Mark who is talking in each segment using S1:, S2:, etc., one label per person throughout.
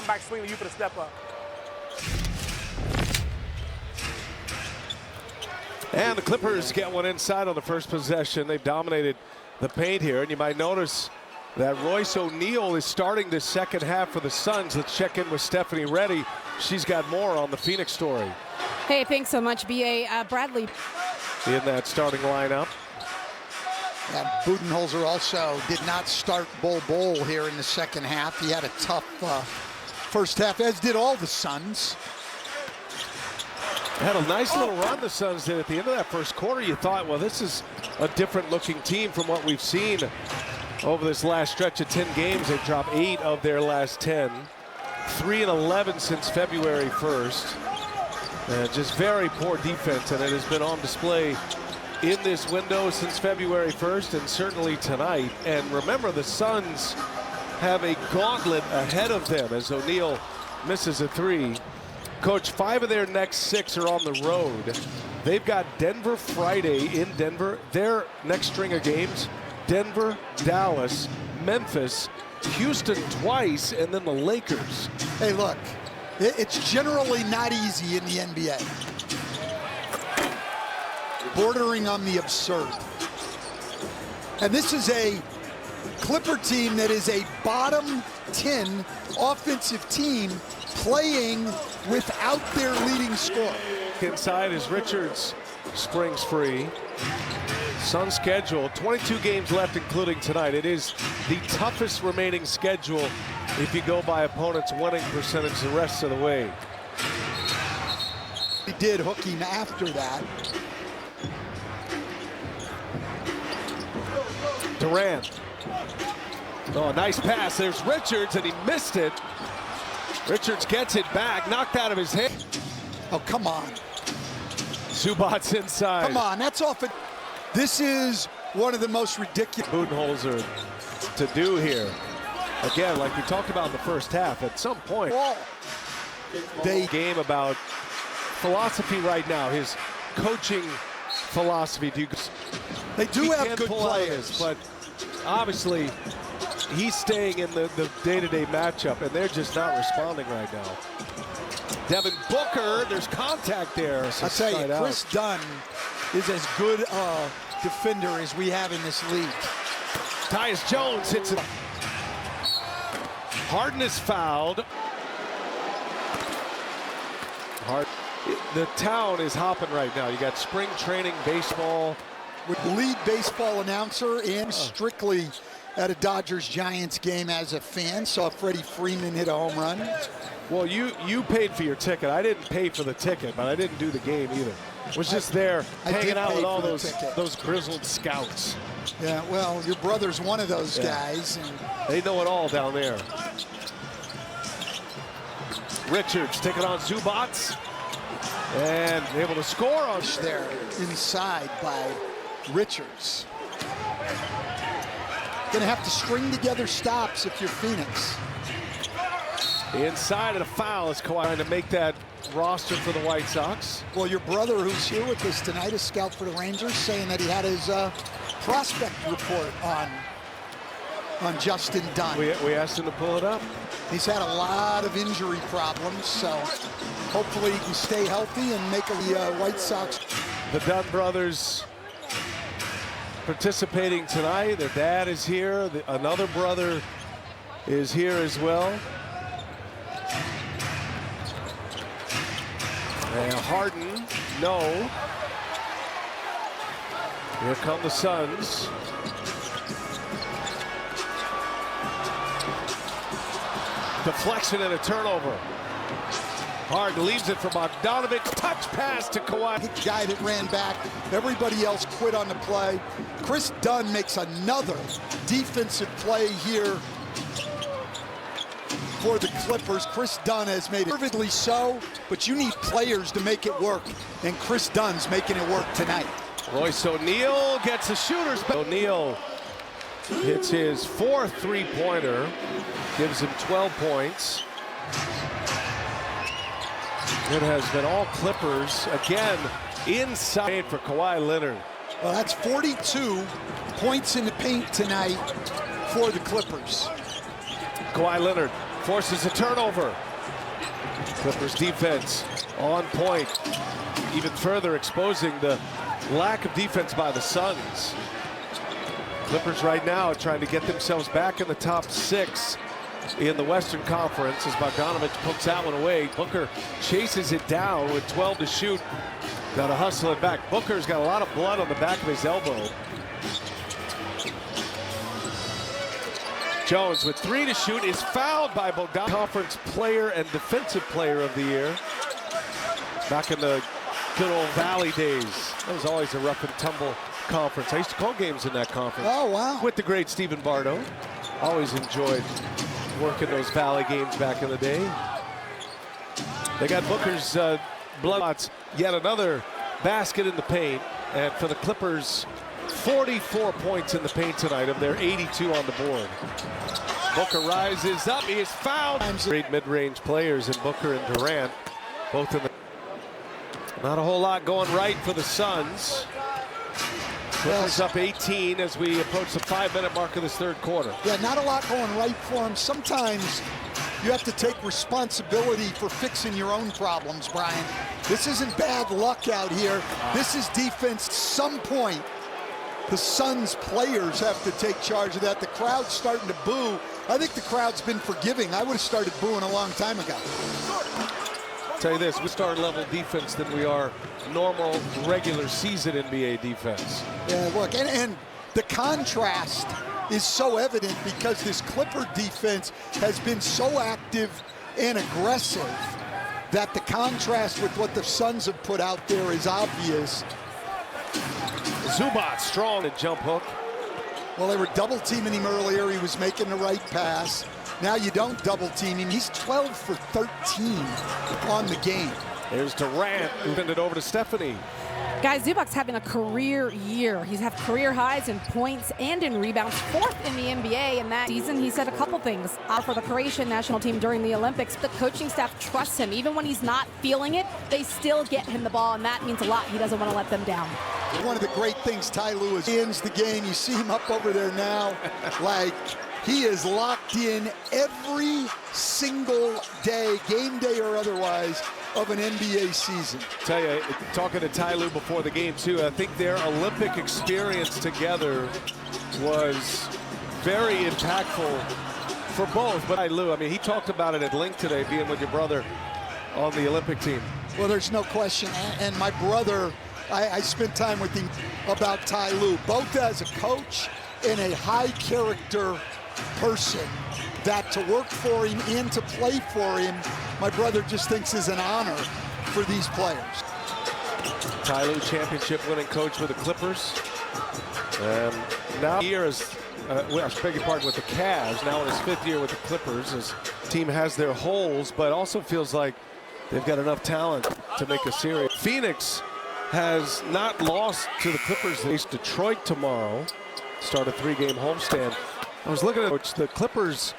S1: come back swinging you for the step up.
S2: And the Clippers get one inside on the first possession. They've dominated the paint here, and you might notice that Royce O'Neal is starting the second half for the Suns. Let's check in with Stephanie Reddy. She's got more on the Phoenix story.
S3: Hey, thanks so much, B.A. Bradley
S2: In that starting lineup.
S4: And Budenholzer also did not start Bol Bol here in the second half. He had a tough first half, as did all the Suns.
S2: Had a nice little run the Suns did at the end of that first quarter. You thought, well, this is a different looking team from what we've seen over this last stretch of 10 games. They've dropped 8 of their last 10. 3-11 since February 1st. Just very poor defense, and it has been on display in this window since February 1st and certainly tonight. And remember, the Suns have a gauntlet ahead of them as O'Neal misses a 3. Coach, 5 of their next 6 are on the road. They've got Denver Friday in Denver. Their next string of games, Denver, Dallas, Memphis, Houston twice, and then the Lakers.
S4: Hey, look, it's generally not easy in the NBA. Bordering on the absurd. And this is a Clipper team that is a bottom 10 offensive team playing without their leading scorer.
S2: Inside as Richards springs free. Sun schedule, 22 games left including tonight. It is the toughest remaining schedule if you go by opponents' winning percentage the rest of the way.
S4: He did hook him after that.
S2: Durant. Oh, nice pass. There's Richards, and he missed it. Richards gets it back, knocked out of his hand.
S4: Oh, come on.
S2: Zubac's inside.
S4: Come on, that's off it. This is one of the most ridiculous.
S2: Budenholzer to do here. Again, like we talked about in the first half, at some point, they game about philosophy right now, his coaching philosophy.
S4: They do have good players,
S2: but obviously he's staying in the day-to-day matchup, and they're just not responding right now. Devin Booker, there's contact there.
S4: I'll tell you, Chris Dunn is as good a defender as we have in this league.
S2: Tyus Jones hits it. Harden is fouled. The town is hopping right now. You got spring training baseball.
S4: With lead baseball announcer and strictly at a Dodgers-Giants game as a fan. Saw Freddie Freeman hit a home run.
S2: Well, you paid for your ticket. I didn't pay for the ticket, but I didn't do the game either. Was just there hanging out with all those grizzled scouts.
S4: Yeah, well, your brother's one of those guys. And
S2: they know it all down there. Richards taking on Zubac. And able to score on
S4: there inside by Richards. Gonna have to string together stops if you're Phoenix.
S2: Inside of the foul is Kawhi trying to make that roster for the White Sox.
S4: Well, your brother, who's here with us tonight, a scout for the Rangers, saying that he had his prospect report on Justin Dunn.
S2: We asked him to pull it up.
S4: He's had a lot of injury problems, so hopefully he can stay healthy and make the White Sox.
S2: The Dunn brothers participating tonight. Their dad is here. Another brother is here as well. And Harden, no. Here come the Suns. Deflection and a turnover. Harden leaves it for Bogdanovic. Touch pass to Kawhi.
S4: The guy that ran back. Everybody else quit on the play. Chris Dunn makes another defensive play here for the Clippers. Chris Dunn has made it perfectly so, but you need players to make it work, and Chris Dunn's making it work tonight.
S2: Royce O'Neal gets a shooter's back. O'Neal hits his 4th three-pointer, gives him 12 points. It has been all Clippers again inside for Kawhi Leonard.
S4: Well, that's 42 points in the paint tonight for the Clippers.
S2: Kawhi Leonard forces a turnover. Clippers defense on point, even further exposing the lack of defense by the Suns. Clippers right now trying to get themselves back in the top 6 in the Western Conference as Bogdanovic pokes that one away. Booker chases it down with 12 to shoot. Got to hustle it back. Booker's got a lot of blood on the back of his elbow. Jones with 3 to shoot is fouled by Bogdanovic. Conference Player and Defensive Player of the Year. Back in the good old Valley days. That was always a rough and tumble conference. I used to call games in that conference.
S4: Oh, wow.
S2: With the great Stephen Bardo. Always enjoyed working those Valley games back in the day. They got Booker's blood shots. Yet another basket in the paint. And for the Clippers, 44 points in the paint tonight of their 82 on the board. Booker rises up. He is fouled. Great mid-range players in Booker and Durant. Both in the... Not a whole lot going right for the Suns. Clippers up 18 as we approach the 5-minute mark of this third quarter.
S4: Yeah, not a lot going right for him. Sometimes you have to take responsibility for fixing your own problems, Brian. This isn't bad luck out here. This is defense. At some point, the Suns players have to take charge of that. The crowd's starting to boo. I think the crowd's been forgiving. I would have started booing a long time ago.
S2: I'll tell you this, we star level defense than we are normal regular season NBA defense.
S4: Yeah, look, and the contrast is so evident because this Clipper defense has been so active and aggressive that the contrast with what the Suns have put out there is obvious.
S2: Zubac strong at jump hook.
S4: Well, they were double teaming him earlier. He was making the right pass. Now you don't double team him. He's 12 for 13 on the game.
S2: There's Durant, moving it over to Stephanie.
S3: Guys, Zubac's having a career year. He's had career highs in points and in rebounds, 4th in the NBA. And that season, he said a couple things. For the Croatian national team during the Olympics, the coaching staff trusts him. Even when he's not feeling it, they still get him the ball, and that means a lot. He doesn't want to let them down.
S4: One of the great things, Ty Lue, is he ends the game. You see him up over there now. Like, he is locked in every single day, game day or otherwise, of an NBA season.
S2: Tell you, talking to Ty Lue before the game too, I think their Olympic experience together was very impactful for both. But Ty Lue, I mean, he talked about it at length today, being with your brother on the Olympic team.
S4: Well, there's no question. And my brother, I spent time with him about Ty Lue, both as a coach and a high character person, that to work for him and to play for him, my brother just thinks is an honor for these players.
S2: Ty Lue, championship winning coach with the Clippers. Now here is, I beg your pardon, with the Cavs, now in his 5th year with the Clippers. His team has their holes, but also feels like they've got enough talent to make a series. Phoenix has not lost to the Clippers. They face Detroit tomorrow. Start a 3-game homestand. I was looking at the Clippers.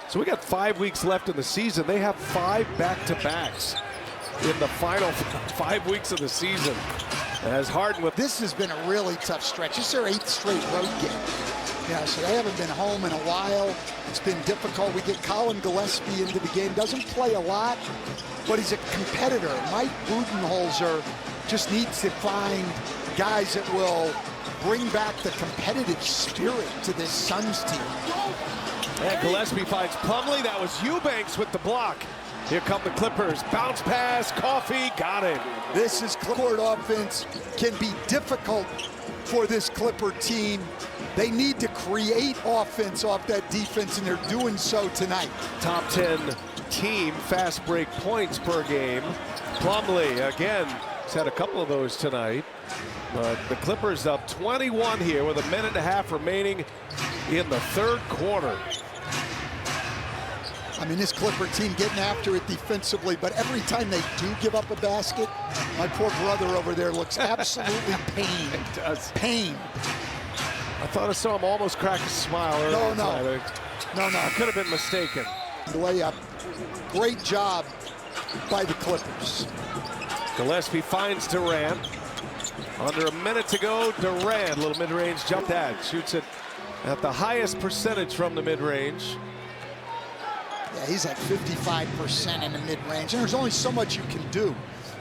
S2: So we got 5 weeks left in the season. They have 5 back-to-backs in the final 5 weeks of the season. As Harden with
S4: this has been a really tough stretch. This is their 8th straight road game. Yeah, so they haven't been home in a while. It's been difficult. We get Colin Gillespie into the game. Doesn't play a lot, but he's a competitor. Mike Budenholzer just needs to find guys that will bring back the competitive spirit to this Suns team.
S2: And Gillespie finds Plumlee. That was Eubanks with the block. Here come the Clippers. Bounce pass. Coffee. Got it.
S4: This is court offense. Can be difficult for this Clipper team. They need to create offense off that defense, and they're doing so tonight.
S2: Top 10 team fast break points per game. Plumlee, again, he's had a couple of those tonight. But the Clippers up 21 here with 1.5 minutes remaining in the third quarter.
S4: I mean, this Clipper team getting after it defensively, but every time they do give up a basket, my poor brother over there looks absolutely pained.
S2: It does.
S4: Pained.
S2: I thought I saw him almost crack a smile earlier tonight.
S4: No.
S2: I could have been mistaken.
S4: Layup. Great job by the Clippers.
S2: Gillespie finds Durant. Under a minute to go, Durant, little mid-range jump that. Shoots it at the highest percentage from the mid-range.
S4: Yeah, he's at 55% in the mid-range, and there's only so much you can do.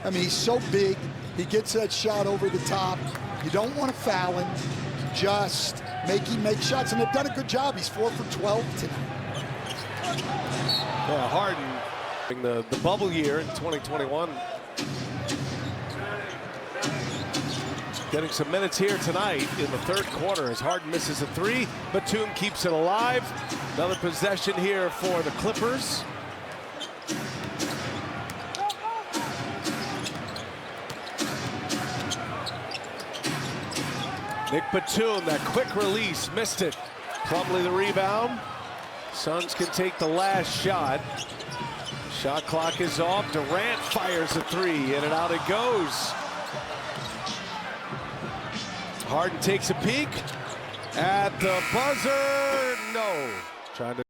S4: I mean, he's so big. He gets that shot over the top. You don't want to foul him. Just make him make shots, and they've done a good job. He's 4 for 12 tonight.
S2: Yeah, Harden, the bubble year in 2021. Getting some minutes here tonight in the third quarter as Harden misses a three. Batum keeps it alive. Another possession here for the Clippers. Nick Batum, that quick release, missed it. Plumlee the rebound. Suns can take the last shot. Shot clock is off. Durant fires a three, in and out it goes. Harden takes a peek at the buzzer. No. Trying to